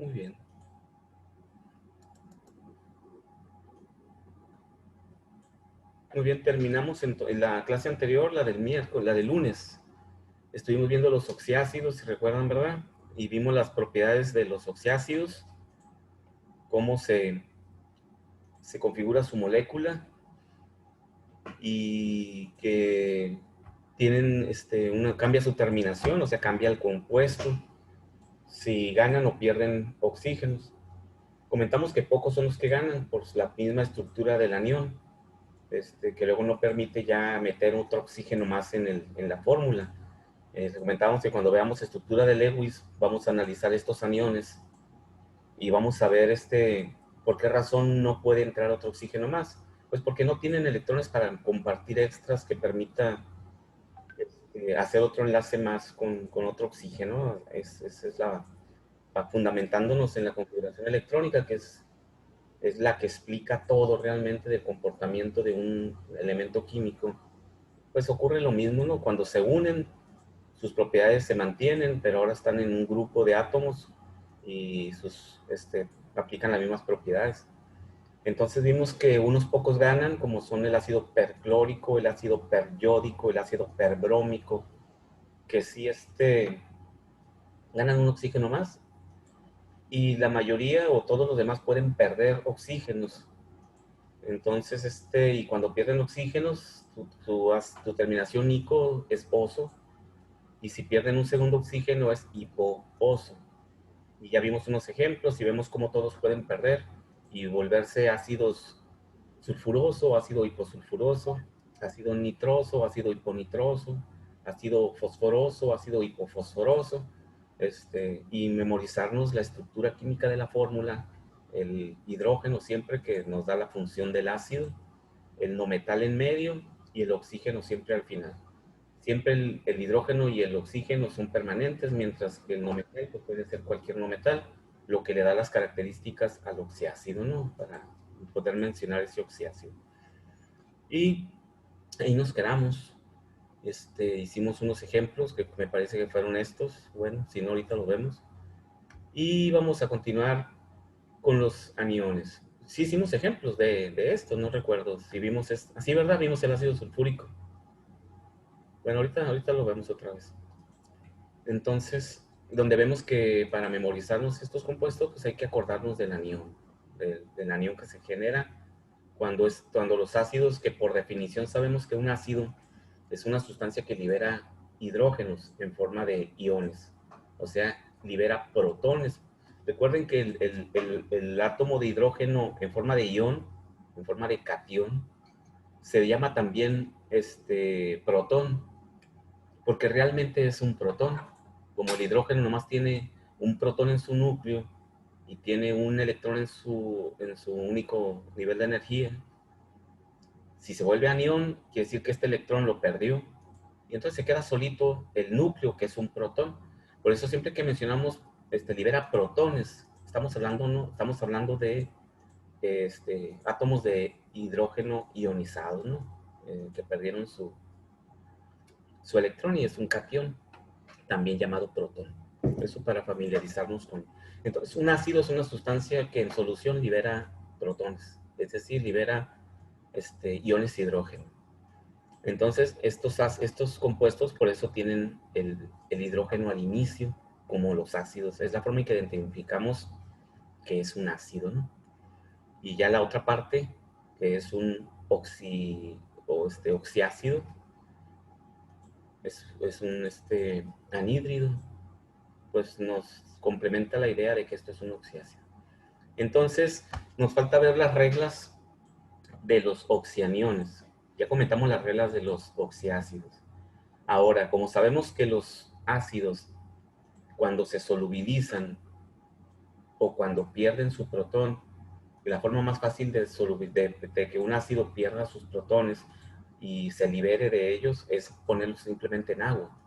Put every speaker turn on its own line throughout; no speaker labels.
Muy bien. Muy bien, terminamos en la clase anterior, la del miércoles, la del lunes. Estuvimos viendo los oxiácidos, si recuerdan, ¿verdad? Y vimos las propiedades de los oxiácidos, cómo se configura su molécula y que tienen, cambia su terminación, o sea, cambia el compuesto, si ganan o pierden oxígenos. Comentamos que pocos son los que ganan por la misma estructura del anión, que luego no permite ya meter otro oxígeno más en la fórmula. Comentábamos que cuando veamos estructura de Lewis, vamos a analizar estos aniones y vamos a ver por qué razón no puede entrar otro oxígeno más. Pues porque no tienen electrones para compartir extras que permita hacer otro enlace más con otro oxígeno. Esa es fundamentándonos en la configuración electrónica, que es la que explica todo realmente del comportamiento de un elemento químico. Pues ocurre lo mismo, ¿no? Cuando se unen, sus propiedades se mantienen, pero ahora están en un grupo de átomos y aplican las mismas propiedades. Entonces vimos que unos pocos ganan, como son el ácido perclórico, el ácido peryódico, el ácido perbrómico, que sí ganan un oxígeno más, y la mayoría o todos los demás pueden perder oxígenos. Entonces, y cuando pierden oxígenos, tu terminación ico es oso, y si pierden un segundo oxígeno es hipooso. Y ya vimos unos ejemplos y vemos cómo todos pueden perder y volverse ácidos sulfuroso, ácido hiposulfuroso, ácido nitroso, ácido hiponitroso, ácido fosforoso, ácido hipofosforoso, y memorizarnos la estructura química de la fórmula, el hidrógeno siempre que nos da la función del ácido, el no metal en medio y el oxígeno siempre al final. Siempre el hidrógeno y el oxígeno son permanentes, mientras que el no metal pues puede ser cualquier no metal, lo que le da las características al oxiácido, ¿no? Para poder mencionar ese oxiácido. Y ahí nos quedamos. Hicimos unos ejemplos que me parece que fueron estos. Bueno, si no, ahorita lo vemos. Y vamos a continuar con los aniones. Sí hicimos ejemplos de esto, no recuerdo si vimos esto. Así, ¿verdad? Vimos el ácido sulfúrico. Bueno, ahorita lo vemos otra vez. Entonces, donde vemos que para memorizarnos estos compuestos, pues hay que acordarnos del anión, del anión que se genera cuando los ácidos, que por definición sabemos que un ácido es una sustancia que libera hidrógenos en forma de iones, o sea, libera protones. Recuerden que el átomo de hidrógeno en forma de ión, en forma de catión, se llama también protón, porque realmente es un protón. Como el hidrógeno nomás tiene un protón en su núcleo y tiene un electrón en su único nivel de energía, si se vuelve anión, quiere decir que este electrón lo perdió. Y entonces se queda solito el núcleo, que es un protón. Por eso siempre que mencionamos, libera protones, estamos hablando, ¿no? Estamos hablando de átomos de hidrógeno ionizados, ¿no? Que perdieron su electrón y es un catión, también llamado protón. Eso para familiarizarnos con. Entonces, un ácido es una sustancia que en solución libera protones, es decir, libera iones de hidrógeno. Entonces, estos compuestos por eso tienen el hidrógeno al inicio, como los ácidos. Es la forma en que identificamos que es un ácido, ¿no? Y ya la otra parte, que es un oxiácido, es un anhídrido, pues nos complementa la idea de que esto es un oxiácido. Entonces, nos falta ver las reglas de los oxianiones. Ya comentamos las reglas de los oxiácidos. Ahora, como sabemos que los ácidos, cuando se solubilizan o cuando pierden su protón, la forma más fácil de que un ácido pierda sus protones y se libere de ellos es ponerlos simplemente en agua.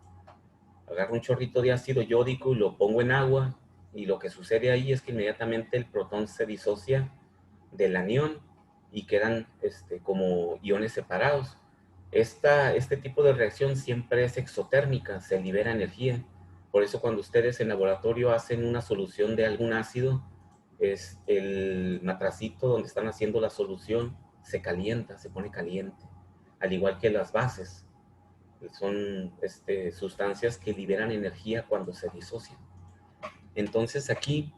Agarro un chorrito de ácido yódico y lo pongo en agua, y lo que sucede ahí es que inmediatamente el protón se disocia del anión y quedan como iones separados. Este tipo de reacción siempre es exotérmica, se libera energía, Por eso cuando ustedes en laboratorio hacen una solución de algún ácido, es el matracito donde están haciendo la solución se calienta, se pone caliente, al igual que las bases. Son sustancias que liberan energía cuando se disocian. Entonces aquí,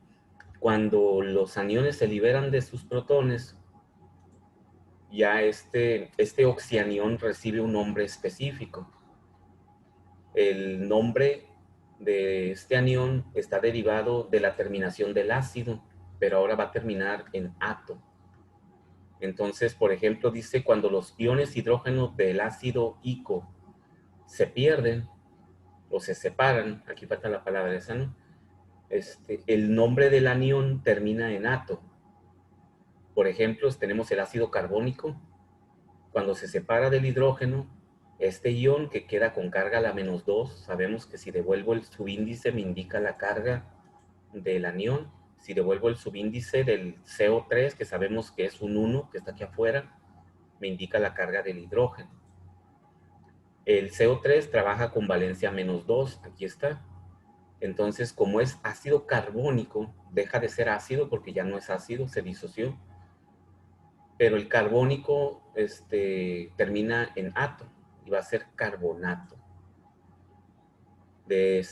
cuando los aniones se liberan de sus protones, ya este oxianión recibe un nombre específico. El nombre de este anión está derivado de la terminación del ácido, pero ahora va a terminar en ato. Entonces, por ejemplo, dice cuando los iones hidrógeno del ácido ico se pierden o se separan, aquí falta la palabra esa, ¿no? El nombre del anión termina en ato. Por ejemplo, tenemos el ácido carbónico. Cuando se separa del hidrógeno, este ion que queda con carga a la -2, sabemos que si devuelvo el subíndice me indica la carga del anión. Si devuelvo el subíndice del CO3, que sabemos que es un 1, que está aquí afuera, me indica la carga del hidrógeno. El CO3 trabaja con valencia -2, aquí está. Entonces, como es ácido carbónico, deja de ser ácido porque ya no es ácido, se disoció. Pero el carbónico termina en ato y va a ser carbonato. De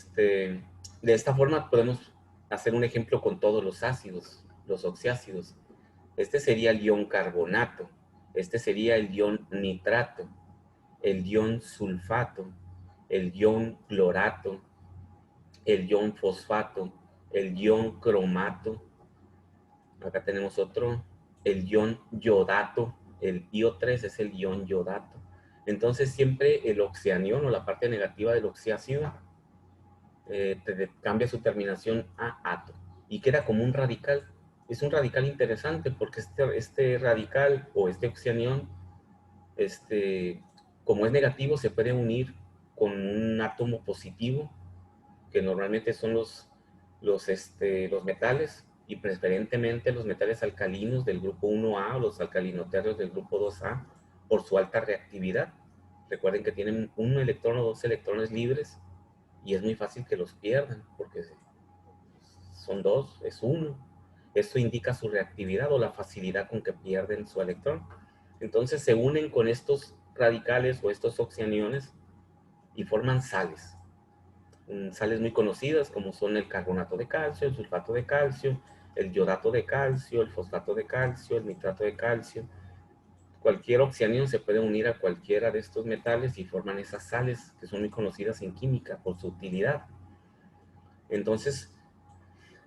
esta forma podemos hacer un ejemplo con todos los ácidos, los oxiácidos. Este sería el ion carbonato, este sería el ion nitrato, el ion sulfato, el ion clorato, el ion fosfato, el ion cromato. Acá tenemos otro, el ion yodato, el IO3 es el ion yodato. Entonces siempre el oxianión o la parte negativa del oxiácido cambia su terminación a ato y queda como un radical. Es un radical interesante porque este radical o este oxianión, como es negativo, se puede unir con un átomo positivo, que normalmente son los metales, y preferentemente los metales alcalinos del grupo 1A o los alcalinoterros del grupo 2A por su alta reactividad. Recuerden que tienen un electrón o dos electrones libres y es muy fácil que los pierdan porque son dos, es uno. Esto indica su reactividad o la facilidad con que pierden su electrón. Entonces se unen con estos radicales o estos oxianiones y forman sales. Sales muy conocidas como son el carbonato de calcio, el sulfato de calcio, el yodato de calcio, el fosfato de calcio, el nitrato de calcio. Cualquier oxianión se puede unir a cualquiera de estos metales y forman esas sales que son muy conocidas en química por su utilidad. Entonces,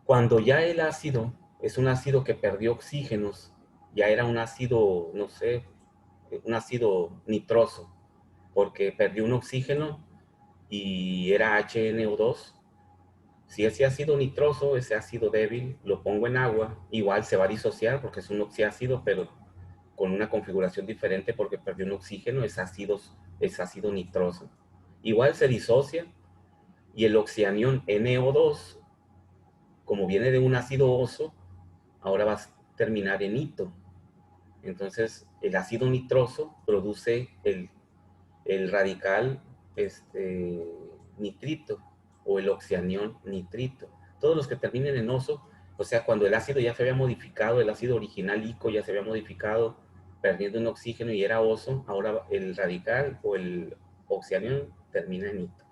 cuando ya el ácido es un ácido que perdió oxígenos, ya era un ácido, no sé, un ácido nitroso, porque perdió un oxígeno y era HNO2. Si ese ácido nitroso, ese ácido débil, lo pongo en agua, igual se va a disociar porque es un oxiácido, pero con una configuración diferente porque perdió un oxígeno, es ácido nitroso. Igual se disocia y el oxianión NO2, como viene de un ácido oso, ahora va a terminar en hito. Entonces, el ácido nitroso produce el radical nitrito o el oxianión nitrito. Todos los que terminen en oso, o sea, cuando el ácido ya se había modificado, el ácido original ico ya se había modificado, perdiendo un oxígeno y era oso, ahora el radical o el oxianión termina en ito.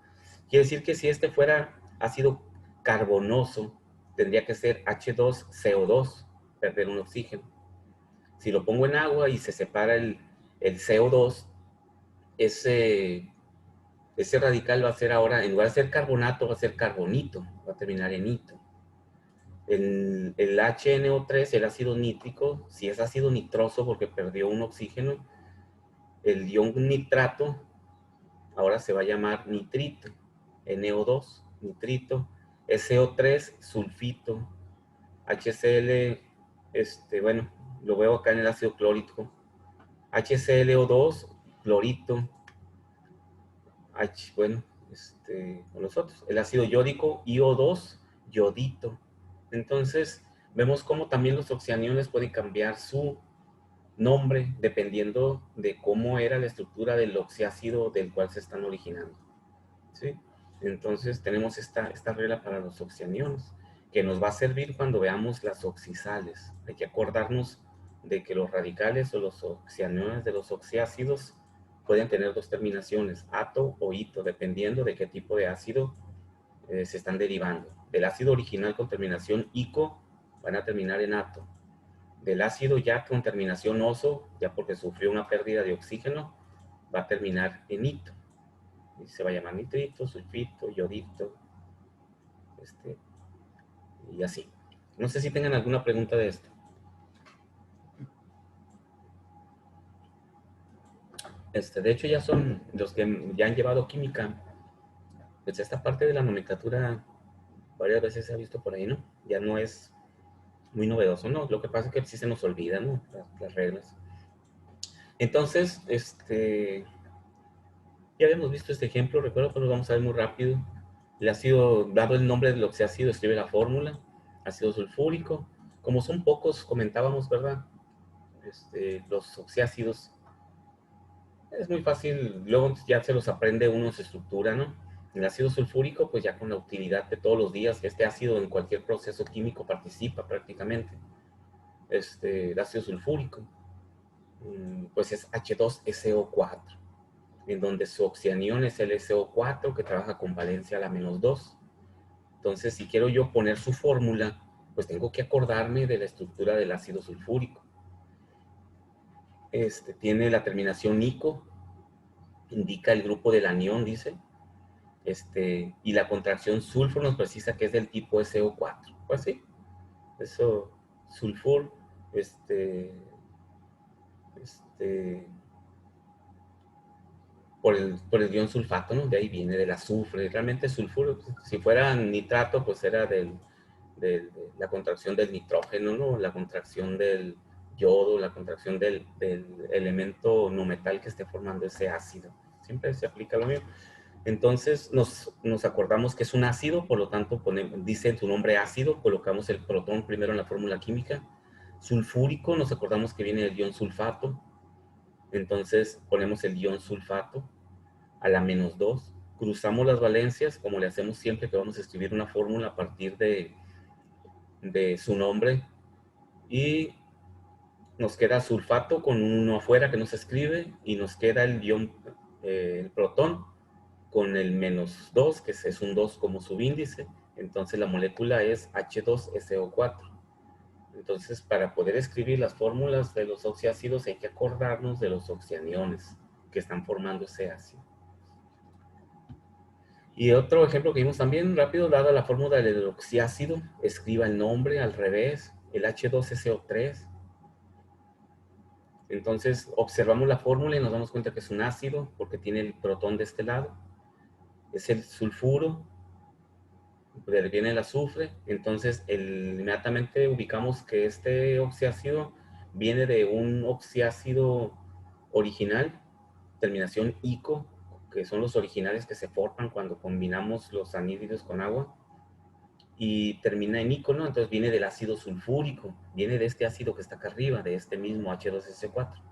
Quiere decir que si este fuera ácido carbonoso, tendría que ser H2CO2, perder un oxígeno. Si lo pongo en agua y se separa el CO2, ese radical va a ser ahora, en lugar de ser carbonato, va a ser carbonito, va a terminar en hito. El HNO3, el ácido nítrico, si es ácido nitroso porque perdió un oxígeno, el ion nitrato ahora se va a llamar nitrito, NO2, nitrito, SO3, sulfito, HCl, bueno, lo veo acá en el ácido clórico, HClO2, clorito, bueno, con los otros, el ácido yódico, IO2, yodito. Entonces, vemos cómo también los oxianiones pueden cambiar su nombre dependiendo de cómo era la estructura del oxiácido del cual se están originando. ¿Sí? Entonces tenemos esta regla para los oxianiones, que nos va a servir cuando veamos las oxisales. Hay que acordarnos de que los radicales o los oxianiones de los oxiácidos pueden tener dos terminaciones, ato o ito, dependiendo de qué tipo de ácido se están derivando. Del ácido original con terminación ico van a terminar en ato. Del ácido ya con terminación oso, ya porque sufrió una pérdida de oxígeno, va a terminar en ito. Y se va a llamar nitrito, sulfito, yodito, y así. No sé si tengan alguna pregunta de esto. De hecho, ya son los que ya han llevado química. Pues esta parte de la nomenclatura varias veces se ha visto por ahí, ¿no? Ya no es muy novedoso, ¿no? Lo que pasa es que sí se nos olvida, ¿no? Las reglas. Entonces, ya habíamos visto este ejemplo, recuerdo que lo vamos a ver muy rápido. Le ha sido dado el nombre de lo que se ha sido, escribe la fórmula, ácido sulfúrico. Como son pocos, comentábamos, ¿verdad? Los oxiácidos, es muy fácil, luego ya se los aprende uno su estructura, ¿no? El ácido sulfúrico, pues ya con la utilidad de todos los días, este ácido en cualquier proceso químico participa prácticamente. El ácido sulfúrico, pues es H2SO4, en donde su oxianión es el SO4 que trabaja con valencia a la -2. Entonces, si quiero yo poner su fórmula, pues tengo que acordarme de la estructura del ácido sulfúrico. Tiene la terminación ico, indica el grupo del anión, dice, y la contracción sulfur nos precisa que es del tipo SO4. Pues sí, eso, sulfur, este, por el ion sulfato, ¿no? De ahí viene del azufre. Realmente sulfuro, si fuera nitrato, pues era de la contracción del nitrógeno, ¿no? La contracción del yodo, la contracción del elemento no metal que esté formando ese ácido. Siempre se aplica lo mismo. Entonces nos acordamos que es un ácido, por lo tanto dice su nombre ácido, colocamos el protón primero en la fórmula química. Sulfúrico, nos acordamos que viene del ion sulfato, entonces ponemos el ion sulfato a la -2, cruzamos las valencias, como le hacemos siempre que vamos a escribir una fórmula a partir de su nombre, y nos queda sulfato con un 1 afuera que no se escribe, y nos queda el protón con el -2, que es un 2 como subíndice. Entonces la molécula es H2SO4. Entonces, para poder escribir las fórmulas de los oxiácidos hay que acordarnos de los oxianiones que están formando ese ácido. Y otro ejemplo que vimos también rápido, dada la fórmula del oxiácido, escriba el nombre al revés, el H2SO3. Entonces observamos la fórmula y nos damos cuenta que es un ácido porque tiene el protón de este lado. Es el sulfuro, de ahí viene el azufre. Entonces inmediatamente ubicamos que este oxiácido viene de un oxiácido original, terminación ico, que son los originales que se forman cuando combinamos los anhídridos con agua, y termina en ico, ¿no? Entonces viene del ácido sulfúrico, viene de este ácido que está acá arriba, de este mismo H2S4.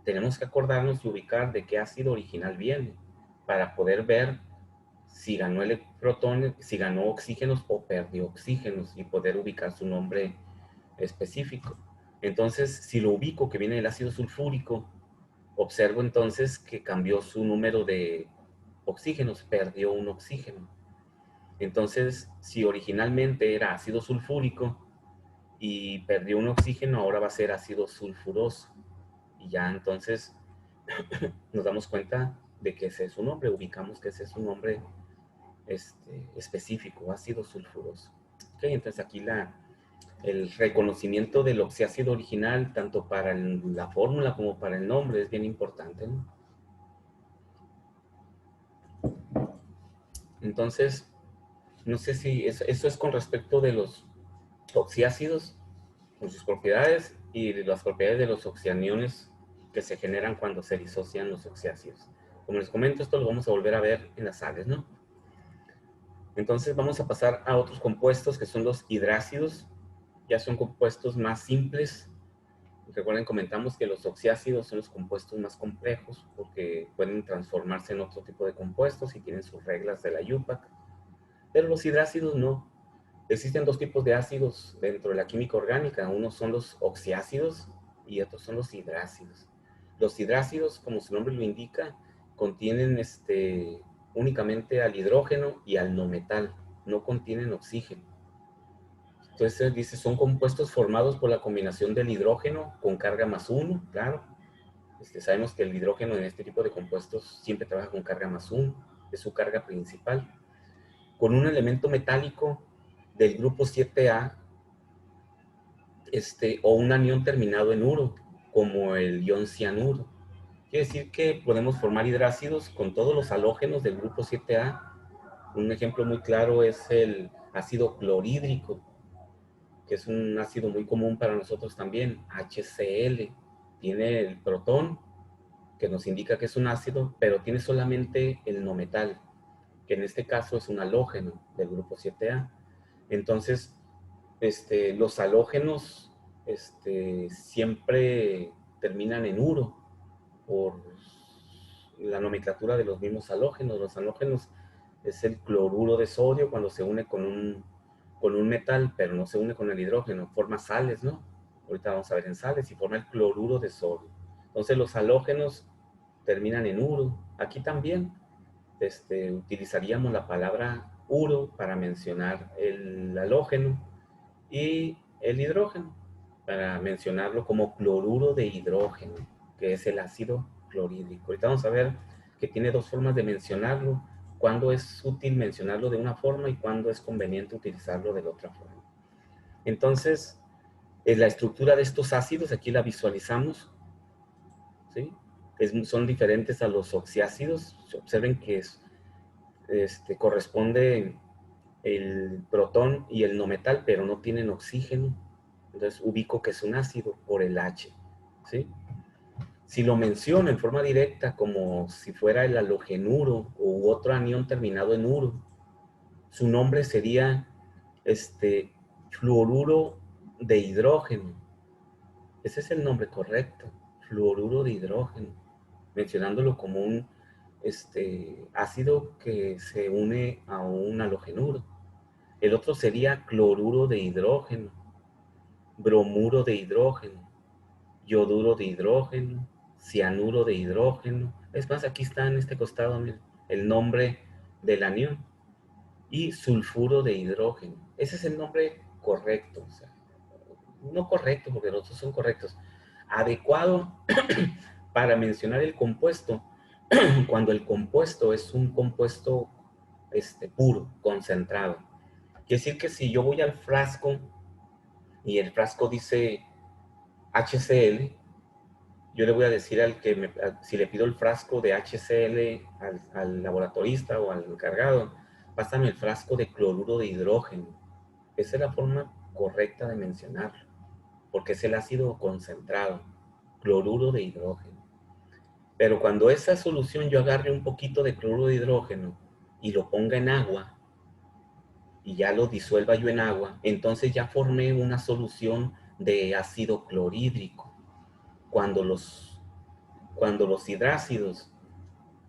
Tenemos que acordarnos y ubicar de qué ácido original viene para poder ver si ganó protones, si ganó oxígenos o perdió oxígenos y poder ubicar su nombre específico. Entonces, si lo ubico que viene del ácido sulfúrico, observo entonces que cambió su número de oxígenos, perdió un oxígeno. Entonces, si originalmente era ácido sulfúrico y perdió un oxígeno, ahora va a ser ácido sulfuroso. Y ya entonces nos damos cuenta de que ese es su nombre, ubicamos que ese es su nombre específico, ácido sulfuroso. Okay, entonces aquí el reconocimiento del oxiácido original, tanto para la fórmula como para el nombre, es bien importante, ¿no? Entonces, no sé si eso es con respecto de los oxiácidos, con sus propiedades, y de las propiedades de los oxianiones que se generan cuando se disocian los oxiácidos. Como les comento, esto lo vamos a volver a ver en las sales, ¿no? Entonces vamos a pasar a otros compuestos que son los hidrácidos. Ya son compuestos más simples. Recuerden, comentamos que los oxiácidos son los compuestos más complejos porque pueden transformarse en otro tipo de compuestos y tienen sus reglas de la IUPAC. pero los hidrácidos no. Existen dos tipos de ácidos dentro de la química orgánica. Unos son los oxiácidos y otros son los hidrácidos. Los hidrácidos, como su nombre lo indica, contienen únicamente al hidrógeno y al no metal, no contienen oxígeno. Entonces dice, son compuestos formados por la combinación del hidrógeno con carga más uno, claro. Sabemos que el hidrógeno en este tipo de compuestos siempre trabaja con carga más uno, es su carga principal. Con un elemento metálico del grupo 7A, o un anión terminado en uro, como el ion cianuro. Quiere decir que podemos formar hidrácidos con todos los halógenos del grupo 7A. Un ejemplo muy claro es el ácido clorhídrico, que es un ácido muy común para nosotros también, HCl. Tiene el protón, que nos indica que es un ácido, pero tiene solamente el no metal, que en este caso es un halógeno del grupo 7A. Entonces, los halógenos siempre terminan en uro por la nomenclatura de los mismos halógenos. Los halógenos es el cloruro de sodio cuando se une con un metal, pero no se une con el hidrógeno, forma sales, ¿no? Ahorita vamos a ver en sales y forma el cloruro de sodio. Entonces los halógenos terminan en uro. Aquí también utilizaríamos la palabra uro para mencionar el halógeno y el hidrógeno para mencionarlo como cloruro de hidrógeno, que es el ácido clorhídrico. Ahorita vamos a ver que tiene dos formas de mencionarlo, cuándo es útil mencionarlo de una forma y cuándo es conveniente utilizarlo de la otra forma. Entonces, la estructura de estos ácidos, aquí la visualizamos, ¿sí? Son diferentes a los oxiácidos. Observen que corresponde el protón y el no metal, pero no tienen oxígeno. Entonces ubico que es un ácido por el H, ¿sí? Si lo menciono en forma directa como si fuera el halogenuro u otro anión terminado en uro, su nombre sería fluoruro de hidrógeno. Ese es el nombre correcto, fluoruro de hidrógeno, mencionándolo como un ácido que se une a un halogenuro. El otro sería cloruro de hidrógeno, bromuro de hidrógeno, yoduro de hidrógeno, cianuro de hidrógeno. Es más, aquí está en este costado, miren, el nombre del anión. Y sulfuro de hidrógeno. Ese es el nombre correcto. O sea, no correcto, porque los otros son correctos. Adecuado para mencionar el compuesto, cuando el compuesto es un compuesto puro, concentrado. Quiere decir que si yo voy al frasco y el frasco dice HCl, yo le voy a decir si le pido el frasco de HCl al laboratorista o al encargado, pásame el frasco de cloruro de hidrógeno. Esa es la forma correcta de mencionarlo, porque es el ácido concentrado, cloruro de hidrógeno. Pero cuando esa solución yo agarre un poquito de cloruro de hidrógeno y lo ponga en agua, y ya lo disuelva yo en agua, entonces ya formé una solución de ácido clorhídrico. Cuando los hidrácidos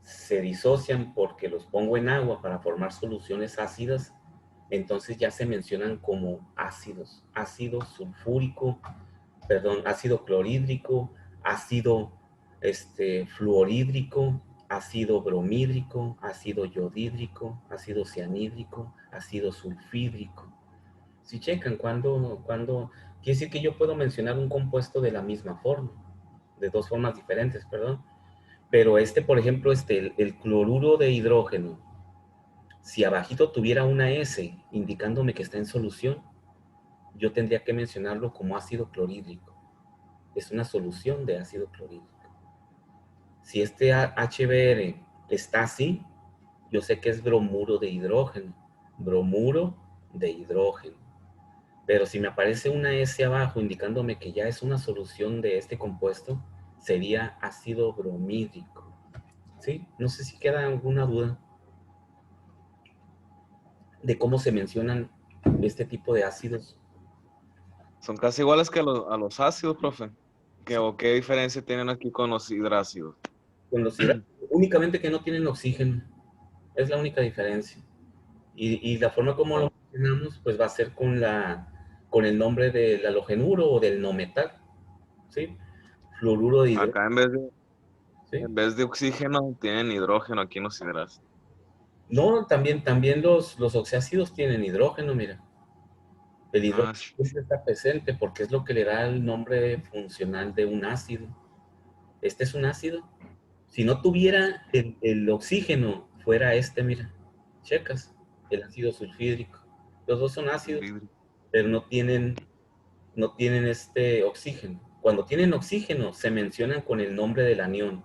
se disocian porque los pongo en agua para formar soluciones ácidas, entonces ya se mencionan como ácidos. Ácido sulfúrico, perdón, ácido clorhídrico, ácido fluorhídrico, ácido bromídrico, ácido yodhídrico, ácido cianhídrico, ácido sulfídrico. Si checan, quiere decir que yo puedo mencionar un compuesto de la misma forma, de dos formas diferentes, perdón. Pero por ejemplo, el cloruro de hidrógeno, si abajito tuviera una S indicándome que está en solución, yo tendría que mencionarlo como ácido clorhídrico. Es una solución de ácido clorhídrico. Si este HBr está así, yo sé que es bromuro de hidrógeno. Bromuro de hidrógeno. Pero si me aparece una S abajo indicándome que ya es una solución de este compuesto, sería ácido bromídrico. ¿Sí? No sé si queda alguna duda de cómo se mencionan este tipo de ácidos.
Son casi iguales que a los ácidos, profe.
Sí,
¿O qué diferencia tienen aquí con los hidrácidos?
con los hidrácidos, únicamente que no tienen oxígeno. Es la única diferencia. Y la forma como lo
Oh,
mencionamos, pues va a ser con el nombre del halogenuro o del no metal, ¿sí? Fluoruro de hidrógeno,
acá
¿sí?
en vez de oxígeno tienen hidrógeno aquí en los hidratos.
No, también los oxiácidos tienen hidrógeno, mira. El
Ah,
hidrógeno siempre está presente porque es lo que le da el nombre funcional de un ácido. Este es un ácido. Si no tuviera el oxígeno, fuera este, mira, checas, el ácido sulfídrico. Los dos son ácidos,
sulfhídrico.
pero no tienen este oxígeno. Cuando tienen oxígeno, se mencionan con el nombre del anión.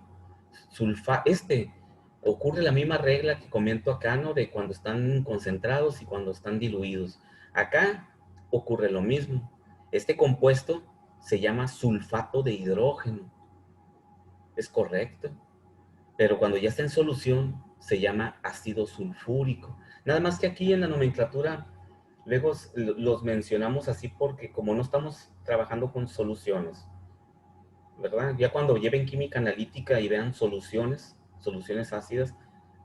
Ocurre la misma regla que comento acá, ¿no? De cuando están concentrados y cuando están diluidos. Acá ocurre lo mismo. Este compuesto se llama sulfato de hidrógeno. Es correcto. Pero cuando ya está en solución, se llama ácido sulfúrico. Nada más que aquí en la nomenclatura, luego los mencionamos así porque como no estamos trabajando con soluciones, ¿verdad? Ya cuando lleven química analítica y vean soluciones ácidas,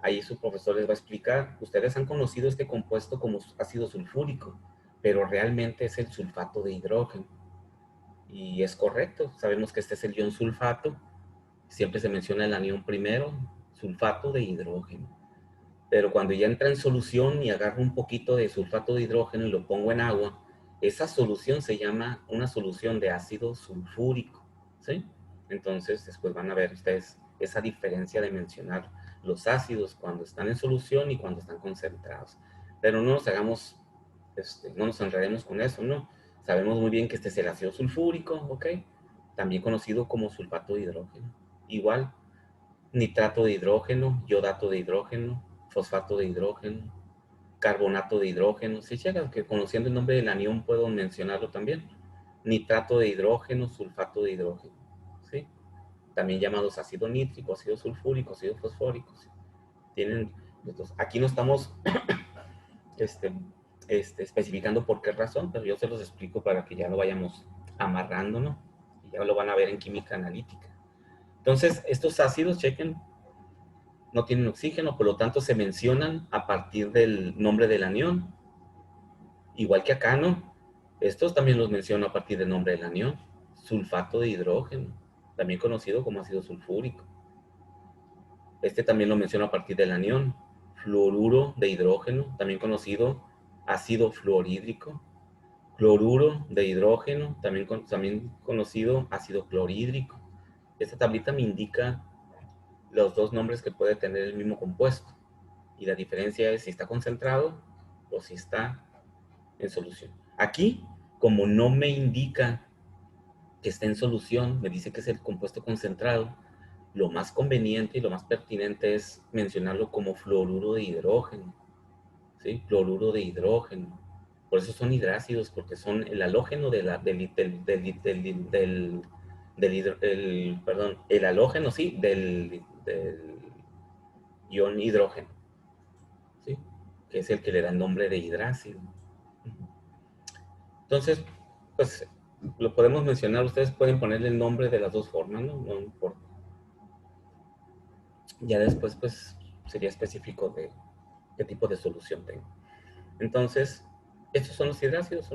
ahí su profesor les va a explicar, ustedes han conocido este compuesto como ácido sulfúrico, pero realmente es el sulfato de hidrógeno. Y es correcto, sabemos que este es el ion sulfato, siempre se menciona el anión primero, sulfato de hidrógeno. Pero cuando ya entra en solución y agarro un poquito de sulfato de hidrógeno y lo pongo en agua, esa solución se llama una solución de ácido sulfúrico, ¿sí? Entonces, después van a ver ustedes esa diferencia de mencionar los ácidos cuando están en solución y cuando están concentrados. Pero no nos hagamos, no nos enredemos con eso, ¿no? Sabemos muy bien que este es el ácido sulfúrico, ¿ok? También conocido como sulfato de hidrógeno. Igual, nitrato de hidrógeno, yodato de hidrógeno, fosfato de hidrógeno, carbonato de hidrógeno. Si llegas que conociendo el nombre del anión puedo mencionarlo también. Nitrato de hidrógeno, sulfato de hidrógeno. ¿Sí? También llamados ácido nítrico, ácido sulfúrico, ácido fosfórico. ¿Sí? Tienen, aquí no estamos este, especificando por qué razón, pero yo se los explico para que ya lo vayamos amarrando, ¿no? Y ya lo van a ver en química analítica. Entonces, estos ácidos, chequen, no tienen oxígeno, por lo tanto se mencionan a partir del nombre del anión. Igual que acá, ¿no? Estos también los menciono a partir del nombre del anión. Sulfato de hidrógeno, también conocido como ácido sulfúrico. Este también lo menciono a partir del anión. Fluoruro de hidrógeno, también conocido ácido fluorhídrico. Cloruro de hidrógeno, también conocido ácido clorhídrico. Esta tablita me indica los dos nombres que puede tener el mismo compuesto. Y la diferencia es si está concentrado o si está en solución. Aquí, como no me indica que está en solución, me dice que es el compuesto concentrado, lo más conveniente y lo más pertinente es mencionarlo como fluoruro de hidrógeno, ¿sí? Fluoruro de hidrógeno. Por eso son hidrácidos, porque son el halógeno perdón, el halógeno, sí, del ion hidrógeno, ¿sí? Que es el que le da el nombre de hidrácido. Entonces, pues lo podemos mencionar, ustedes pueden ponerle el nombre de las dos formas, ¿no? No importa. Ya después, pues, sería específico de qué tipo de solución tengo. Entonces, estos son los hidrácidos,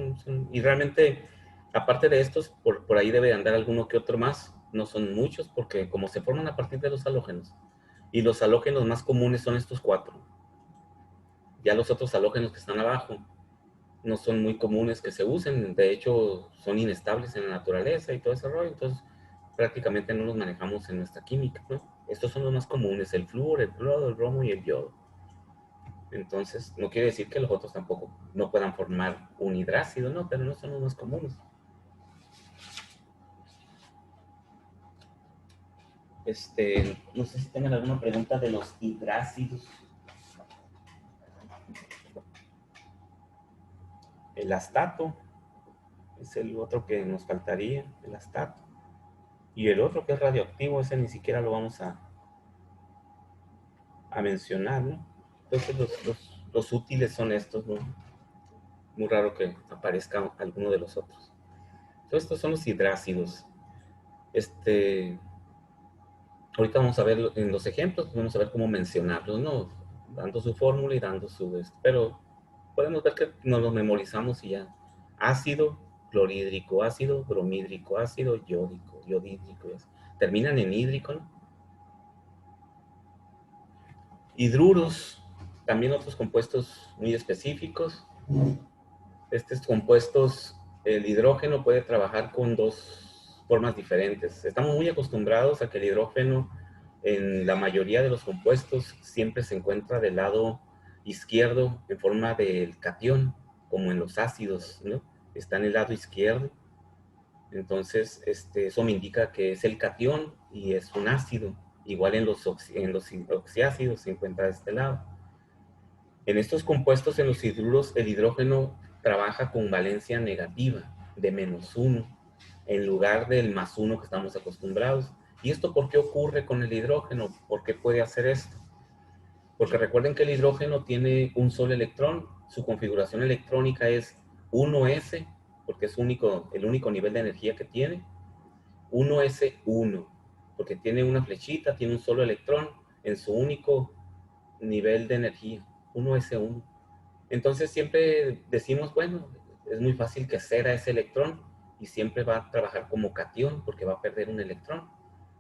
y realmente, aparte de estos, por ahí debe andar alguno que otro más, no son muchos, porque como se forman a partir de los halógenos, y los halógenos más comunes son estos cuatro, ya los otros halógenos que están abajo, no son muy comunes que se usen, de hecho son inestables en la naturaleza y todo ese rollo, entonces prácticamente no los manejamos en nuestra química, ¿no? Estos son los más comunes, el flúor, el cloro, el bromo y el yodo. Entonces, no quiere decir que los otros tampoco no puedan formar un hidrácido, ¿no? Pero no son los más comunes. No sé si tengan alguna pregunta de los hidrácidos. El astato es el otro que nos faltaría, el astato. Y el otro que es radioactivo, ese ni siquiera lo vamos a mencionar, ¿no? Entonces los útiles son estos, ¿no? Muy raro que aparezca alguno de los otros. Entonces estos son los hidrácidos. Ahorita vamos a ver en los ejemplos, vamos a ver cómo mencionarlos, ¿no? dando su fórmula y dando su... Pero podemos ver que nos lo memorizamos y ya. Ácido clorhídrico, ácido bromídrico, ácido yódico, yodídrico. Terminan en hídrico, ¿no? Hidruros, también otros compuestos muy específicos. Estos compuestos, el hidrógeno puede trabajar con dos formas diferentes. Estamos muy acostumbrados a que el hidrógeno en la mayoría de los compuestos siempre se encuentra del lado izquierdo en forma del catión, como en los ácidos, ¿no? Está en el lado izquierdo. Entonces, eso me indica que es el catión y es un ácido. Igual en los oxiácidos se encuentra de este lado. En estos compuestos, en los hidruros, el hidrógeno trabaja con valencia negativa de -1 en lugar del +1 que estamos acostumbrados. ¿Y esto por qué ocurre con el hidrógeno? ¿Por qué puede hacer esto? Porque recuerden que el hidrógeno tiene un solo electrón, su configuración electrónica es 1s, porque es el único nivel de energía que tiene, 1s1, porque tiene una flechita, tiene un solo electrón en su único nivel de energía, 1s1. Entonces siempre decimos, bueno, es muy fácil que ceda ese electrón y siempre va a trabajar como catión porque va a perder un electrón.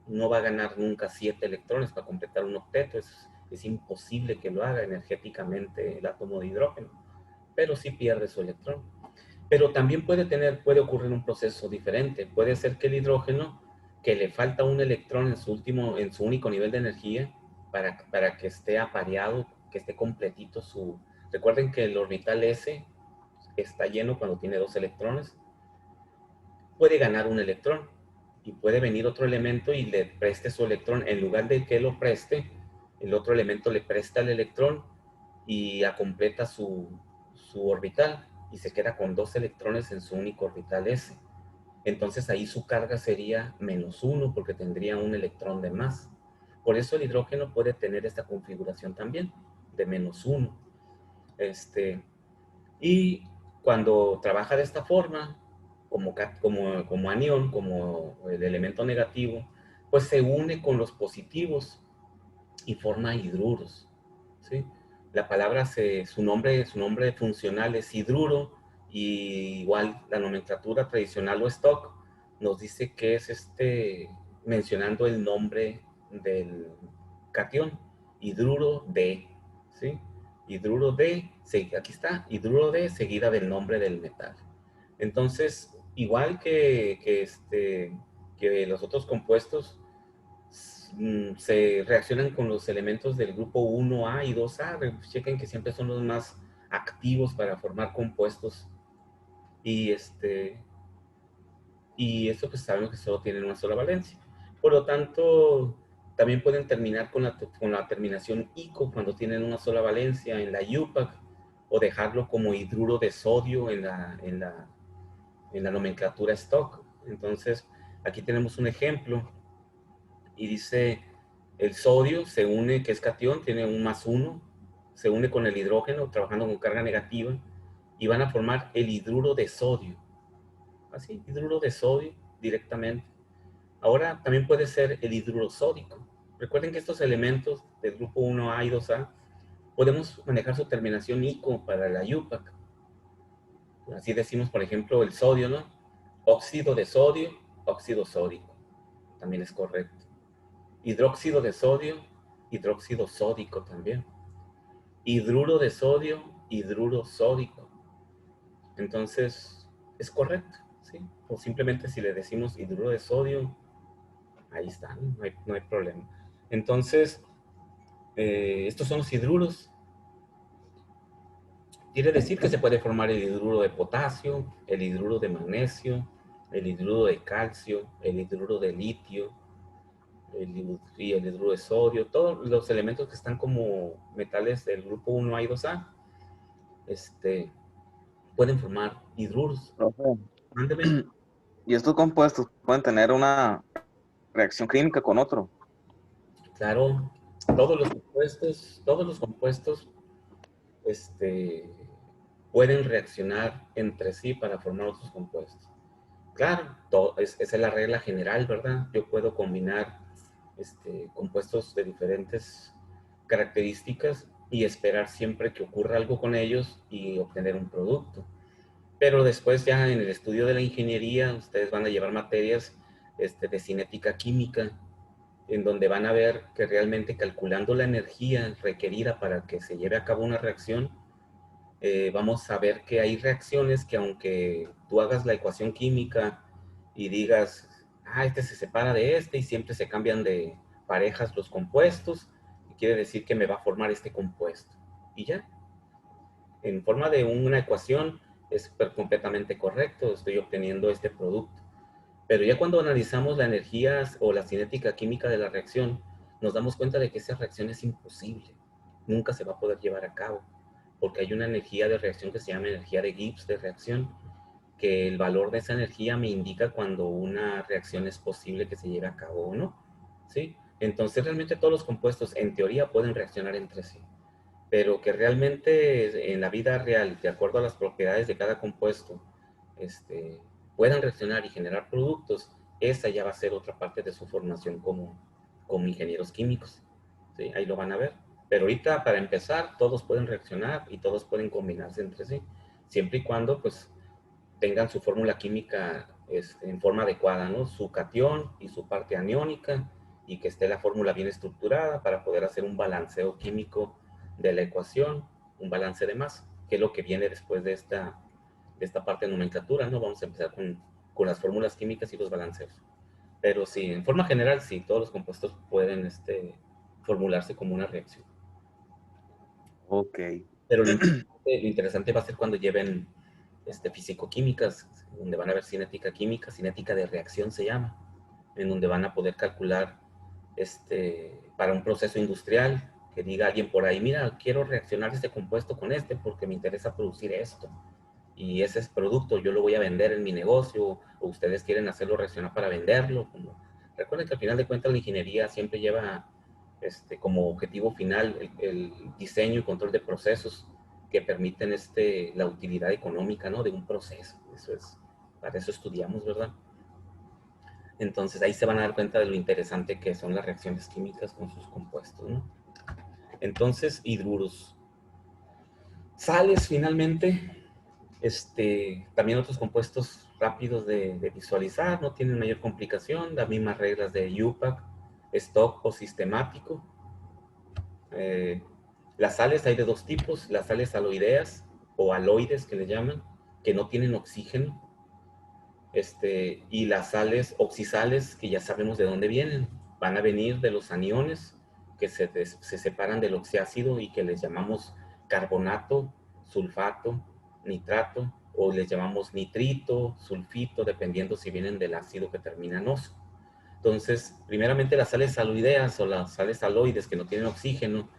No va a ganar nunca 7 electrones para completar un octeto. Es imposible que lo haga energéticamente el átomo de hidrógeno, pero sí pierde su electrón. Pero también puede ocurrir un proceso diferente. Puede ser que el hidrógeno, que le falta un electrón en su único nivel de energía, para que esté apareado, que esté completito su... Recuerden que el orbital S está lleno cuando tiene 2 electrones. Puede ganar un electrón y puede venir otro elemento y le preste su electrón. En lugar de que lo preste, el otro elemento le presta el electrón y completa su orbital y se queda con 2 electrones en su único orbital S. Entonces ahí su carga sería -1 porque tendría un electrón de más. Por eso el hidrógeno puede tener esta configuración también, de -1. Y cuando trabaja de esta forma, como anión, como el elemento negativo, pues se une con los positivos y forma hidruros, ¿sí? La palabra, su nombre funcional es hidruro, y igual la nomenclatura tradicional o stock nos dice que es mencionando el nombre del catión, hidruro de, ¿sí? Hidruro de, aquí está, hidruro de seguida del nombre del metal. Entonces, igual que los otros compuestos, se reaccionan con los elementos del grupo 1A y 2A. Chequen que siempre son los más activos para formar compuestos. Y, y esto pues sabemos que solo tienen una sola valencia. Por lo tanto, también pueden terminar con la terminación ICO cuando tienen una sola valencia en la UPAC, o dejarlo como hidruro de sodio en la nomenclatura stock. Entonces, aquí tenemos un ejemplo y dice, el sodio se une, que es catión, tiene un +1, se une con el hidrógeno trabajando con carga negativa y van a formar el hidruro de sodio. Así, hidruro de sodio directamente. Ahora también puede ser el hidruro sódico. Recuerden que estos elementos del grupo 1A y 2A podemos manejar su terminación ICO para la UPAC. Así decimos, por ejemplo, el sodio, ¿no? Óxido de sodio, óxido sódico. También es correcto. Hidróxido de sodio, hidróxido sódico también. Hidruro de sodio, hidruro sódico. Entonces, es correcto, ¿sí? O simplemente si le decimos hidruro de sodio, ahí está, no hay problema. Entonces, estos son los hidruros. Quiere decir que se puede formar el hidruro de potasio, el hidruro de magnesio, el hidruro de calcio, el hidruro de litio, y el hidruro de sodio, todos los elementos que están como metales del grupo 1A y 2A, pueden formar hidruros.
Profe,
Mándeme.
y estos compuestos pueden tener una reacción química con otro.
Claro, todos los compuestos, este, pueden reaccionar entre sí para formar otros compuestos. Claro, esa es la regla general, ¿verdad? Yo puedo combinar compuestos de diferentes características y esperar siempre que ocurra algo con ellos y obtener un producto. Pero después ya en el estudio de la ingeniería, ustedes van a llevar materias de cinética química, en donde van a ver que realmente calculando la energía requerida para que se lleve a cabo una reacción, vamos a ver que hay reacciones que aunque tú hagas la ecuación química y digas, este se separa de este y siempre se cambian de parejas los compuestos, y quiere decir que me va a formar este compuesto. Y ya, en forma de una ecuación es completamente correcto, estoy obteniendo este producto. Pero ya cuando analizamos la energía o la cinética química de la reacción, nos damos cuenta de que esa reacción es imposible. Nunca se va a poder llevar a cabo, porque hay una energía de reacción que se llama energía de Gibbs de reacción, que el valor de esa energía me indica cuando una reacción es posible que se lleve a cabo o no. ¿Sí? Entonces realmente todos los compuestos en teoría pueden reaccionar entre sí, pero que realmente en la vida real, de acuerdo a las propiedades de cada compuesto, puedan reaccionar y generar productos, esa ya va a ser otra parte de su formación como ingenieros químicos. ¿Sí? Ahí lo van a ver. Pero ahorita, para empezar, todos pueden reaccionar y todos pueden combinarse entre sí, siempre y cuando pues tengan su fórmula química en forma adecuada, ¿no? Su catión y su parte aniónica, y que esté la fórmula bien estructurada para poder hacer un balanceo químico de la ecuación, un balance de masa, que es lo que viene después de esta parte de nomenclatura, ¿no? Vamos a empezar con las fórmulas químicas y los balanceos. Pero sí, en forma general, sí, todos los compuestos pueden formularse como una reacción.
Ok.
Pero lo interesante va a ser cuando lleven físico-químicas, donde van a ver cinética química, cinética de reacción se llama, en donde van a poder calcular para un proceso industrial, que diga alguien por ahí, mira, quiero reaccionar este compuesto con este porque me interesa producir esto. Y ese es producto, yo lo voy a vender en mi negocio, o ustedes quieren hacerlo reaccionar para venderlo. Recuerden que al final de cuentas la ingeniería siempre lleva como objetivo final el diseño y control de procesos que permiten la utilidad económica, ¿no? De un proceso. Para eso estudiamos, ¿verdad? Entonces ahí se van a dar cuenta de lo interesante que son las reacciones químicas con sus compuestos, ¿no? Entonces, hidruros. Sales finalmente, también otros compuestos rápidos de visualizar, no tienen mayor complicación, las mismas reglas de UPAC, stock o sistemático. Eh, las sales hay de dos tipos, las sales aloideas o aloides que le llaman, que no tienen oxígeno, y las sales oxisales, que ya sabemos de dónde vienen, van a venir de los aniones que se separan del oxiácido y que les llamamos carbonato, sulfato, nitrato, o les llamamos nitrito, sulfito, dependiendo si vienen del ácido que termina en oso. Entonces, primeramente las sales aloideas o las sales aloides que no tienen oxígeno,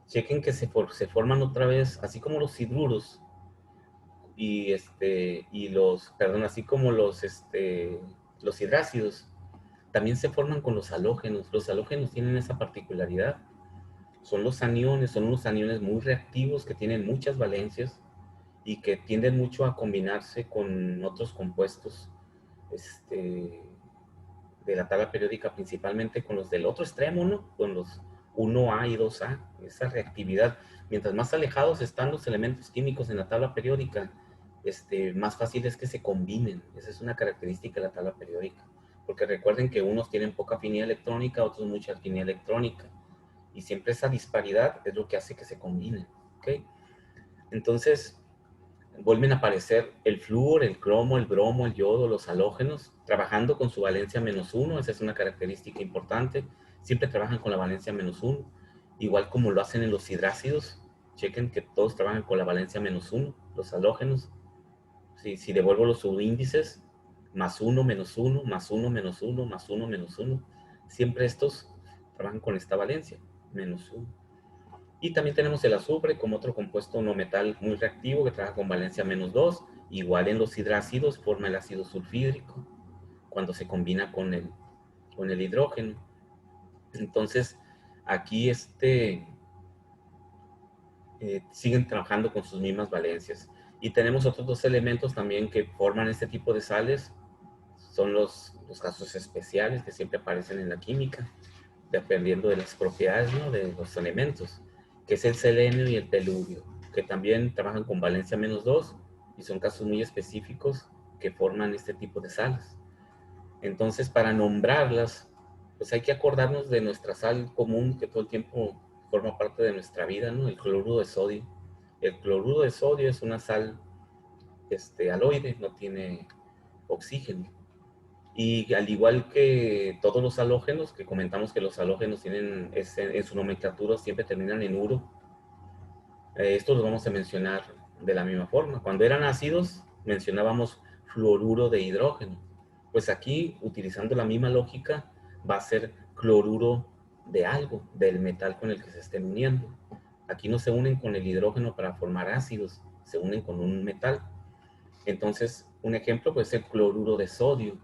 chequen que se forman otra vez, así como los hidruros, perdón, así como los hidrácidos, también se forman con los halógenos. Los halógenos tienen esa particularidad. Son unos aniones muy reactivos que tienen muchas valencias y que tienden mucho a combinarse con otros compuestos de la tabla periódica, principalmente con los del otro extremo, ¿no? Con los 1A y 2A, esa reactividad. Mientras más alejados están los elementos químicos en la tabla periódica, más fácil es que se combinen. Esa es una característica de la tabla periódica. Porque recuerden que unos tienen poca afinidad electrónica, otros mucha afinidad electrónica. Y siempre esa disparidad es lo que hace que se combinen. ¿Ok? Entonces, vuelven a aparecer el flúor, el cromo, el bromo, el yodo, los halógenos, trabajando con su valencia -1. Esa es una característica importante. Siempre trabajan con la valencia -1, igual como lo hacen en los hidrácidos. Chequen que todos trabajan con la valencia -1, los halógenos. Si devuelvo los subíndices, +1, -1, +1, -1, +1, -1, siempre estos trabajan con esta valencia, -1. Y también tenemos el azufre como otro compuesto no metal muy reactivo que trabaja con valencia -2. Igual en los hidrácidos forma el ácido sulfídrico cuando se combina con el hidrógeno. Entonces, aquí siguen trabajando con sus mismas valencias. Y tenemos otros dos elementos también que forman este tipo de sales. Son los gases especiales que siempre aparecen en la química, dependiendo de las propiedades, ¿no? De los elementos. que es el selenio y el telúrico, que también trabajan con valencia -2 y son casos muy específicos que forman este tipo de sales. Entonces, para nombrarlas, pues hay que acordarnos de nuestra sal común que todo el tiempo forma parte de nuestra vida, ¿no? El cloruro de sodio. El cloruro de sodio es una sal aloide, no tiene oxígeno. Y al igual que todos los halógenos, que comentamos que los halógenos tienen en su nomenclatura siempre terminan en uro, estos los vamos a mencionar de la misma forma. Cuando eran ácidos, mencionábamos fluoruro de hidrógeno. Pues aquí, utilizando la misma lógica, va a ser cloruro de algo, del metal con el que se estén uniendo. Aquí no se unen con el hidrógeno para formar ácidos, se unen con un metal. Entonces, un ejemplo puede ser cloruro de sodio.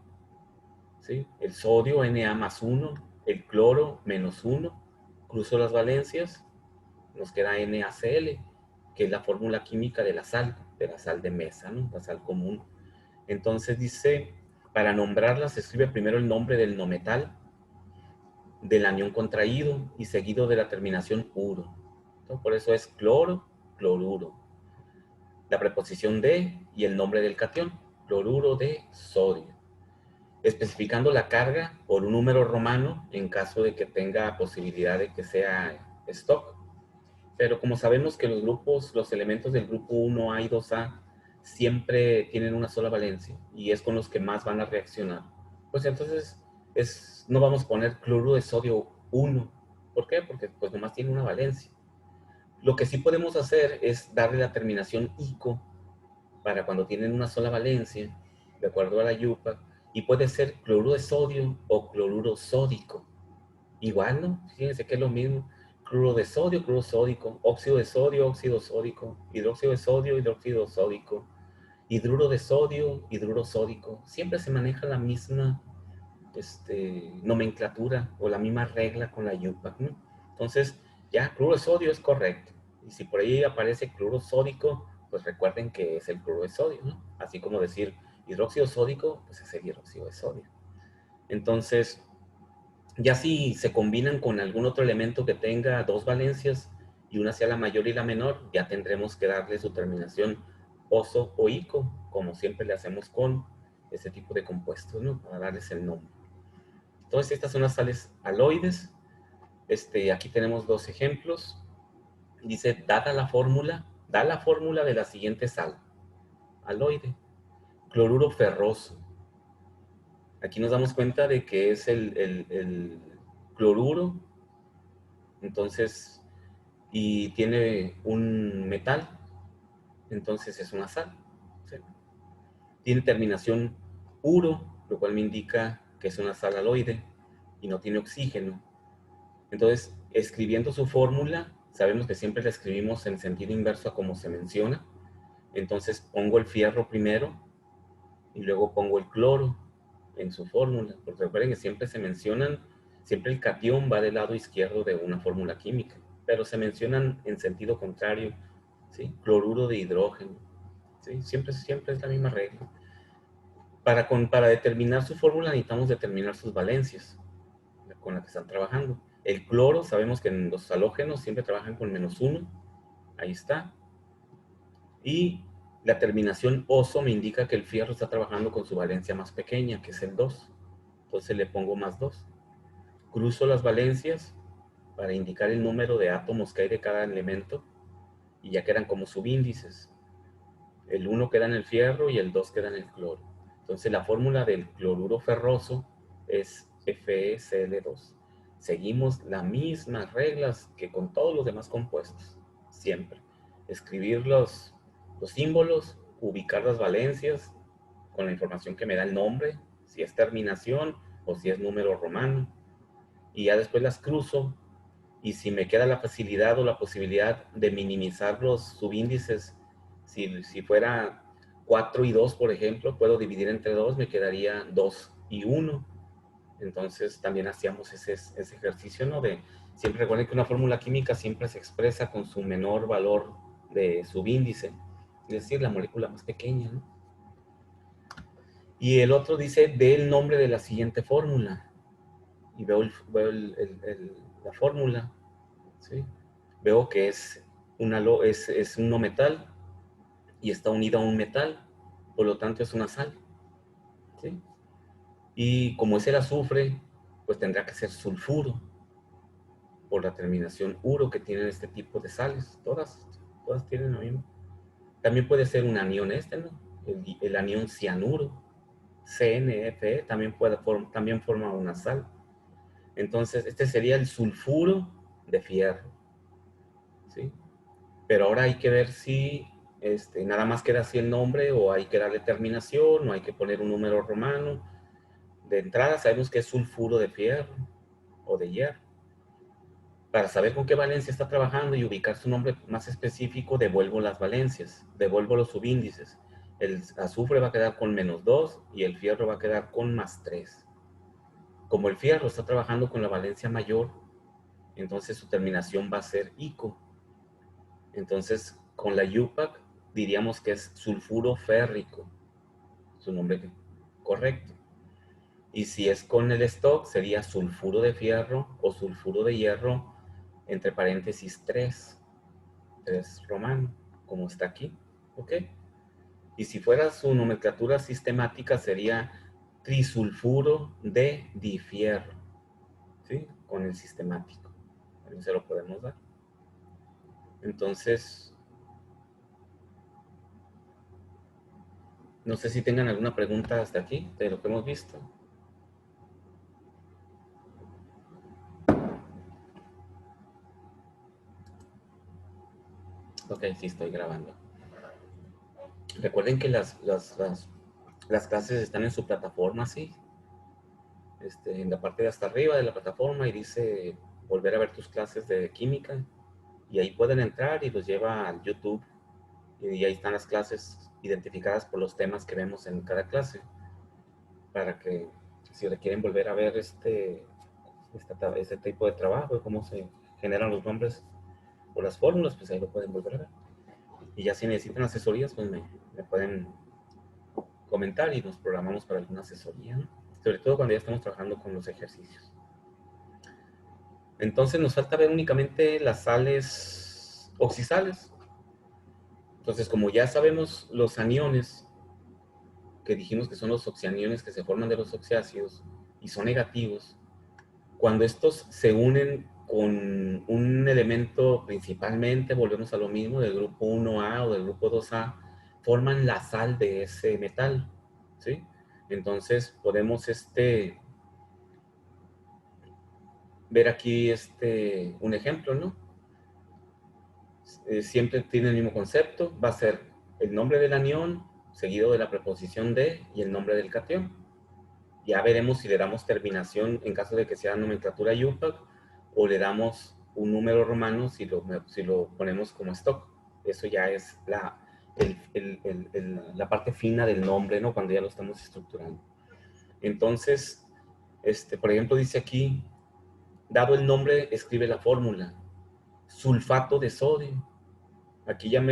¿Sí? El sodio Na+1, el cloro -1, cruzo las valencias, nos queda NaCl, que es la fórmula química de la sal de mesa, ¿no? La sal común. Entonces dice, para nombrarla se escribe primero el nombre del no metal, del anión contraído y seguido de la terminación uro. Entonces, por eso es cloro, cloruro. La preposición de y el nombre del catión, cloruro de sodio. Especificando la carga por un número romano en caso de que tenga posibilidad de que sea stock. Pero como sabemos que los elementos del grupo 1A y 2A siempre tienen una sola valencia y es con los que más van a reaccionar, pues entonces no vamos a poner cloruro de sodio 1. ¿Por qué? Porque pues nomás tiene una valencia. Lo que sí podemos hacer es darle la terminación ico para cuando tienen una sola valencia, de acuerdo a la yupa, y puede ser cloruro de sodio o cloruro sódico. Igual, ¿no? Fíjense que es lo mismo. Cloruro de sodio, cloruro sódico, óxido de sodio, óxido sódico, hidróxido de sodio, hidróxido sódico, hidruro de sodio, hidruro sódico. Siempre se maneja la misma nomenclatura o la misma regla con la yupa, ¿no? Entonces, ya, cloruro de sodio es correcto. Y si por ahí aparece cloruro sódico, pues recuerden que es el cloruro de sodio, ¿no? Así como decir hidróxido sódico, pues es el hidróxido de sodio. Entonces, ya si se combinan con algún otro elemento que tenga dos valencias y una sea la mayor y la menor, ya tendremos que darle su terminación oso o ico, como siempre le hacemos con este tipo de compuestos, ¿no? Para darles el nombre. Entonces, estas son las sales aloides. Aquí tenemos dos ejemplos. Dice, da la fórmula de la siguiente sal, aloide, cloruro ferroso. Aquí nos damos cuenta de que es el cloruro, entonces, y tiene un metal, entonces es una sal. ¿Sí? Tiene terminación uro, lo cual me indica que es una sal aloide y no tiene oxígeno. Entonces, escribiendo su fórmula, sabemos que siempre la escribimos en sentido inverso a como se menciona. Entonces pongo el fierro primero y luego pongo el cloro en su fórmula. Porque recuerden que siempre se mencionan, siempre el catión va del lado izquierdo de una fórmula química, pero se mencionan en sentido contrario, ¿sí? Cloruro de hidrógeno, ¿sí? Siempre es la misma regla. Para determinar su fórmula necesitamos determinar sus valencias con las que están trabajando. El cloro, sabemos que en los halógenos siempre trabajan con -1, ahí está. Y la terminación oso me indica que el fierro está trabajando con su valencia más pequeña, que es el 2. Entonces le pongo +2. Cruzo las valencias para indicar el número de átomos que hay de cada elemento y ya quedan como subíndices. El 1 queda en el fierro y el 2 queda en el cloro. Entonces la fórmula del cloruro ferroso es FeCl2. Seguimos las mismas reglas que con todos los demás compuestos, siempre. Escribir los símbolos, ubicar las valencias con la información que me da el nombre, si es terminación o si es número romano, y ya después las cruzo, y si me queda la facilidad o la posibilidad de minimizar los subíndices, si fuera 4 y 2, por ejemplo, puedo dividir entre 2, me quedaría 2 y 1. Entonces también hacíamos ese ejercicio, ¿no? Siempre recuerden que una fórmula química siempre se expresa con su menor valor de subíndice, es decir, la molécula más pequeña, ¿no? Y el otro dice, dé el nombre de la siguiente fórmula. Y veo la fórmula, ¿sí? veo que es un no metal y está unido a un metal, por lo tanto es una sal, ¿sí? Y como es el azufre, pues tendrá que ser sulfuro, por la terminación uro que tienen este tipo de sales. Todas tienen lo mismo. También puede ser un anión ¿no? El anión cianuro, CNFe, también forma una sal. Entonces, este sería el sulfuro de fierro, ¿sí? Pero ahora hay que ver si nada más queda así el nombre, o hay que darle terminación, o hay que poner un número romano. De entrada sabemos que es sulfuro de fierro o de hierro. Para saber con qué valencia está trabajando y ubicar su nombre más específico, devuelvo las valencias, devuelvo los subíndices. El azufre va a quedar con -2 y el fierro va a quedar con +3. Como el fierro está trabajando con la valencia mayor, entonces su terminación va a ser ico. Entonces, con la UPAC diríamos que es sulfuro férrico, su nombre correcto. Y si es con el stock, sería sulfuro de fierro o sulfuro de hierro, entre paréntesis 3 romano, como está aquí, ¿ok? Y si fuera su nomenclatura sistemática, sería trisulfuro de difierro, ¿sí? Con el sistemático. También se lo podemos dar. Entonces, no sé si tengan alguna pregunta hasta aquí de lo que hemos visto. Ok, sí estoy grabando. Recuerden que las clases están en su plataforma, ¿sí? En la parte de hasta arriba de la plataforma, y dice volver a ver tus clases de química, y ahí pueden entrar y los lleva al YouTube, y ahí están las clases identificadas por los temas que vemos en cada clase, para que si requieren volver a ver este tipo de trabajo, cómo se generan los nombres o las fórmulas, pues ahí lo pueden volver a ver. Y ya si necesitan asesorías, pues me pueden comentar y nos programamos para alguna asesoría, ¿no? Sobre todo cuando ya estamos trabajando con los ejercicios. Entonces nos falta ver únicamente las sales oxisales. Entonces, como ya sabemos los aniones, que dijimos que son los oxianiones que se forman de los oxiácidos y son negativos, cuando estos se unen con un elemento, principalmente, volvemos a lo mismo, del grupo 1A o del grupo 2A, forman la sal de ese metal, ¿sí? Entonces podemos ver aquí un ejemplo, ¿no? Siempre tiene el mismo concepto, va a ser el nombre del anión seguido de la preposición de y el nombre del catión. Ya veremos si le damos terminación en caso de que sea nomenclatura UPAC, o le damos un número romano si lo ponemos como stock. Eso ya es la parte fina del nombre, ¿no? Cuando ya lo estamos estructurando. Entonces, por ejemplo, dice aquí, dado el nombre, escribe la fórmula. Sulfato de sodio. Aquí ya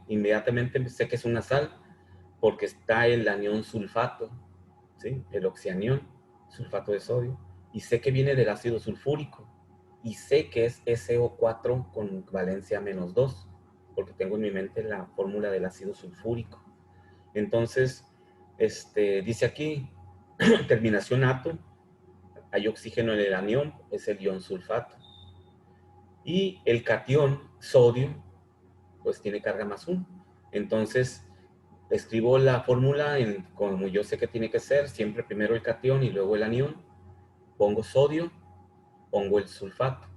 inmediatamente sé que es una sal, porque está el anión sulfato, ¿sí? El oxianión, sulfato de sodio. Y sé que viene del ácido sulfúrico. Y sé que es SO4 con valencia -2, porque tengo en mi mente la fórmula del ácido sulfúrico. Entonces, dice aquí, terminación ato, hay oxígeno en el anión, es el ion sulfato. Y el catión, sodio, pues tiene carga +1. Entonces, escribo la fórmula como yo sé que tiene que ser, siempre primero el catión y luego el anión. Pongo sodio, pongo el sulfato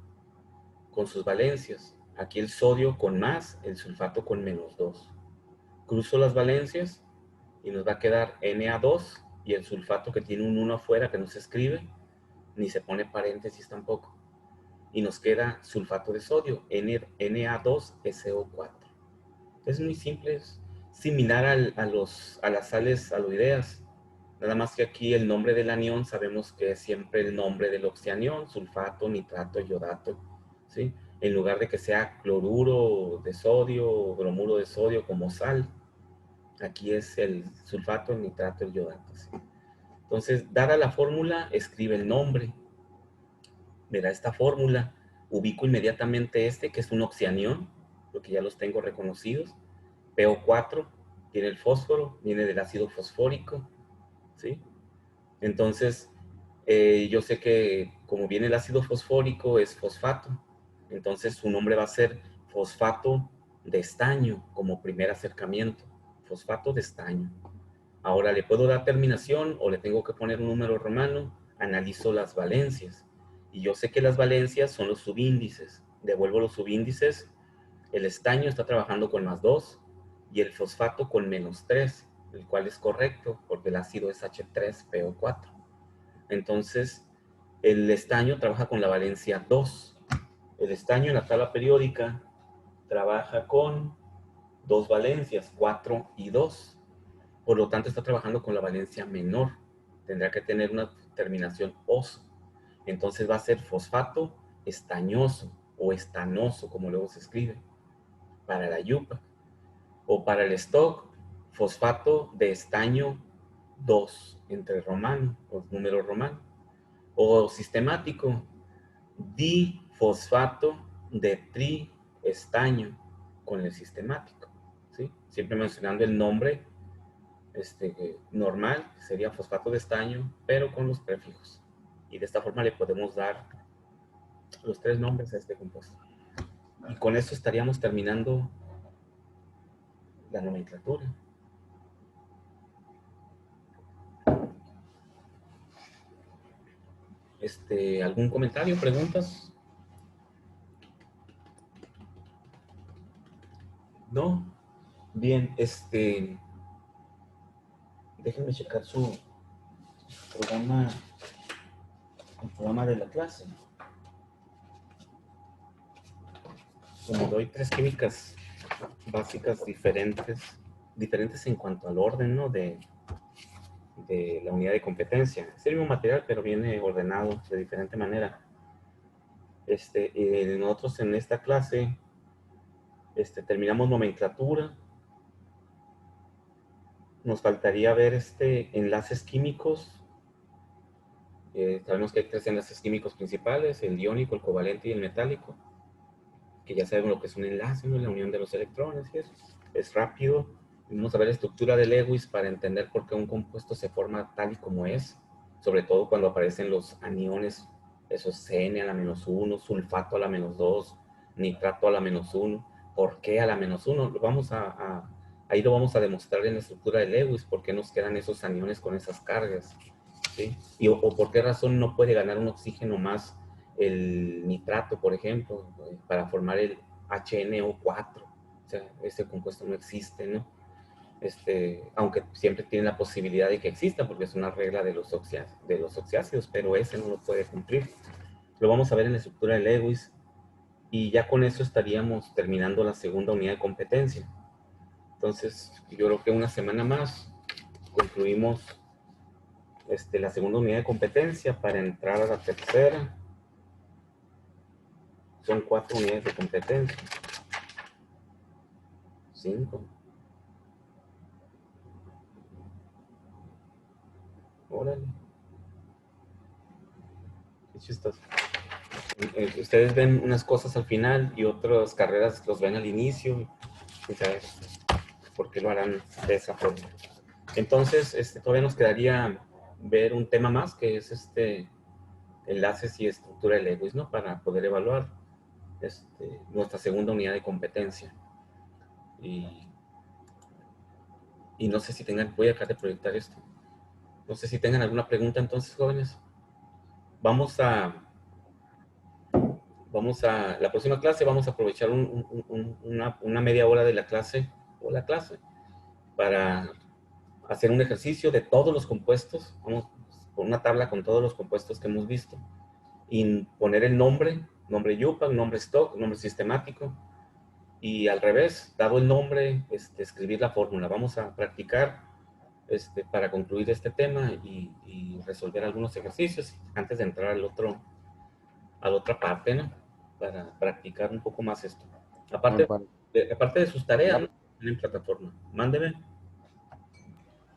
con sus valencias. Aquí el sodio con más, el sulfato con -2. Cruzo las valencias y nos va a quedar Na2 y el sulfato que tiene un 1 afuera que no se escribe, ni se pone paréntesis tampoco. Y nos queda sulfato de sodio, Na2SO4. Es muy simple, es similar a las sales aloideas. Nada más que aquí el nombre del anión sabemos que es siempre el nombre del oxianión, sulfato, nitrato, yodato, ¿sí? En lugar de que sea cloruro de sodio o bromuro de sodio como sal, aquí es el sulfato, el nitrato, el yodato, ¿sí? Entonces, dada la fórmula, escribe el nombre. Me da esta fórmula. ubico inmediatamente este, que es un oxianión, porque ya los tengo reconocidos. PO4 tiene el fósforo, viene del ácido fosfórico, ¿sí? Entonces, yo sé que como viene el ácido fosfórico es fosfato, entonces su nombre va a ser fosfato de estaño como primer acercamiento, fosfato de estaño. Ahora le puedo dar terminación o le tengo que poner un número romano, analizo las valencias y yo sé que las valencias son los subíndices, devuelvo los subíndices, el estaño está trabajando con +2 y el fosfato con -3, el cual es correcto porque el ácido es H3PO4. Entonces, el estaño trabaja con la valencia 2. El estaño en la tabla periódica trabaja con dos valencias, 4 y 2. Por lo tanto, está trabajando con la valencia menor. Tendrá que tener una terminación oso. Entonces va a ser fosfato estañoso o estanoso, como luego se escribe, para la yupa. O para el stock, fosfato de estaño 2, entre romano, o número romano. O sistemático, difosfato de triestaño con el sistemático, ¿sí? Siempre mencionando el nombre normal, sería fosfato de estaño, pero con los prefijos. Y de esta forma le podemos dar los tres nombres a este compuesto. Y con eso estaríamos terminando la nomenclatura. ¿Algún comentario, preguntas? ¿No? Bien, déjenme checar su programa, el programa de la clase. Como doy tres químicas básicas diferentes en cuanto al orden, ¿no? de la unidad de competencia. Es el mismo material, pero viene ordenado de diferente manera. Nosotros en esta clase terminamos nomenclatura. Nos faltaría ver enlaces químicos. Sabemos que hay tres enlaces químicos principales, el iónico, el covalente y el metálico, que ya sabemos lo que es un enlace, ¿no? La unión de los electrones y eso. Es rápido. Vamos a ver la estructura de Lewis para entender por qué un compuesto se forma tal y como es, sobre todo cuando aparecen los aniones, esos CN a la -1, sulfato a la -2, nitrato a la -1, ¿por qué a la -1? Ahí lo vamos a demostrar en la estructura de Lewis, por qué nos quedan esos aniones con esas cargas, ¿sí? O por qué razón no puede ganar un oxígeno más el nitrato, por ejemplo, para formar el HNO4. O sea, ese compuesto no existe, ¿no? Aunque siempre tiene la posibilidad de que exista, porque es una regla de los oxiácidos, pero ese no lo puede cumplir. Lo vamos a ver en la estructura de Lewis, y ya con eso estaríamos terminando la segunda unidad de competencia. Entonces, yo creo que una semana más concluimos la segunda unidad de competencia para entrar a la tercera. Son 4 unidades de competencia. 5. Órale. Qué chistoso. Ustedes ven unas cosas al final y otras carreras los ven al inicio. Y sabes por qué lo harán de esa forma. Entonces, todavía nos quedaría ver un tema más, que es enlaces y estructura de Lewis, ¿no? Para poder evaluar nuestra segunda unidad de competencia. Y no sé si tengan, voy a dejar de proyectar esto. No sé si tengan alguna pregunta entonces, jóvenes. Vamos a la próxima clase vamos a aprovechar una media hora de la clase para hacer un ejercicio de todos los compuestos. Vamos con una tabla con todos los compuestos que hemos visto y poner el nombre YUPAC, nombre stock, nombre sistemático, y al revés, dado el nombre, escribir la fórmula. Vamos a practicar para concluir este tema y resolver algunos ejercicios antes de entrar a la otra parte, ¿no? Para practicar un poco más esto. Aparte de sus tareas, ¿no? En plataforma. Mándeme.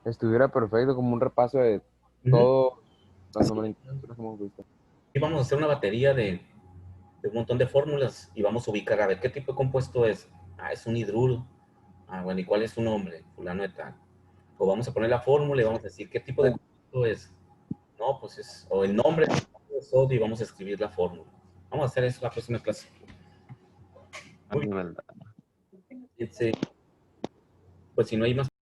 Estuviera perfecto como un repaso de
Uh -huh.
todas las nomenclaturas que hemos visto.
Y vamos a hacer una batería de un montón de fórmulas y vamos a ubicar a ver qué tipo de compuesto es. Ah, es un hidruro. Ah, bueno, ¿y cuál es su nombre? Fulano de tal. O vamos a poner la fórmula y vamos a decir qué tipo de compuesto es. No, pues es, o el nombre de sodio y vamos a escribir la fórmula. Vamos a hacer eso la próxima clase. Muy
Es verdad.
bien, sí. Pues si no hay más